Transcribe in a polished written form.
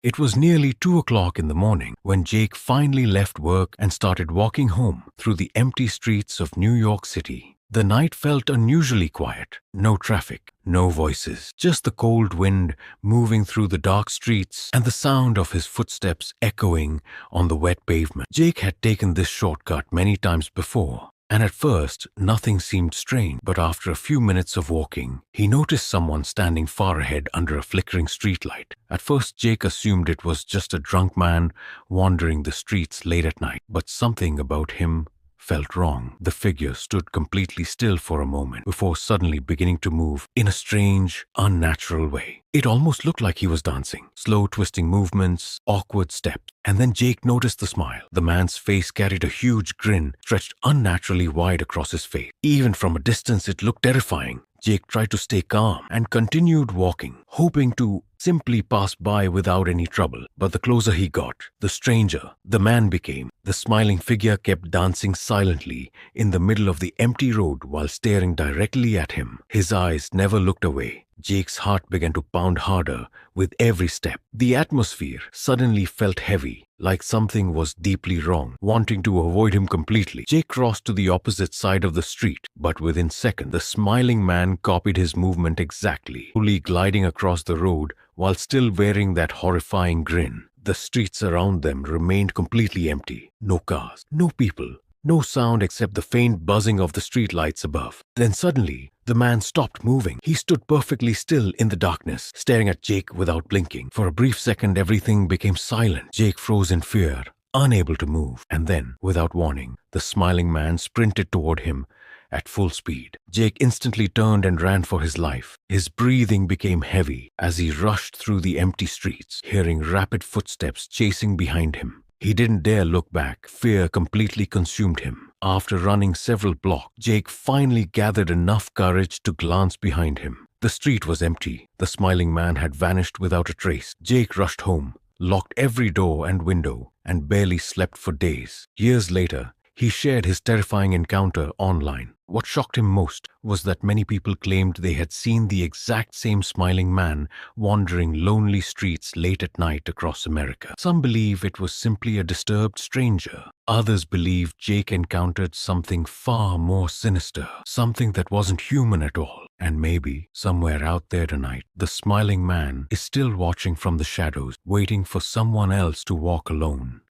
It was nearly 2 o'clock in the morning when Jake finally left work and started walking home through the empty streets of New York City. The night felt unusually quiet. No traffic, no voices, just the cold wind moving through the dark streets and the sound of his footsteps echoing on the wet pavement. Jake had taken this shortcut many times before, and at first nothing seemed strange. But after a few minutes of walking, he noticed someone standing far ahead under a flickering streetlight. At first, Jake assumed it was just a drunk man wandering the streets late at night, but something about him felt wrong. The figure stood completely still for a moment before suddenly beginning to move in a strange, unnatural way. It almost looked like he was dancing, slow twisting movements, awkward steps. And then Jake noticed the smile. The man's face carried a huge grin stretched unnaturally wide across his face. Even from a distance, it looked terrifying. Jake tried to stay calm and continued walking, hoping to simply pass by without any trouble. But the closer he got, the stranger the man became. The smiling figure kept dancing silently in the middle of the empty road while staring directly at him. His eyes never looked away. Jake's heart began to pound harder with every step. The atmosphere suddenly felt heavy, like something was deeply wrong. Wanting to avoid him completely, Jake crossed to the opposite side of the street, but within seconds, the smiling man copied his movement exactly, slowly gliding across the road while still wearing that horrifying grin. The streets around them remained completely empty. No cars, no people, no sound except the faint buzzing of the streetlights above. Then suddenly, the man stopped moving. He stood perfectly still in the darkness, staring at Jake without blinking. For a brief second, everything became silent. Jake froze in fear, unable to move. And then, without warning, the smiling man sprinted toward him at full speed. Jake instantly turned and ran for his life. His breathing became heavy as he rushed through the empty streets, hearing rapid footsteps chasing behind him. He didn't dare look back. Fear completely consumed him. After running several blocks, Jake finally gathered enough courage to glance behind him. The street was empty. The smiling man had vanished without a trace. Jake rushed home, locked every door and window, and barely slept for days. Years later, he shared his terrifying encounter online. What shocked him most was that many people claimed they had seen the exact same smiling man wandering lonely streets late at night across America. Some believe it was simply a disturbed stranger. Others believe Jake encountered something far more sinister, something that wasn't human at all. And maybe, somewhere out there tonight, the smiling man is still watching from the shadows, waiting for someone else to walk alone.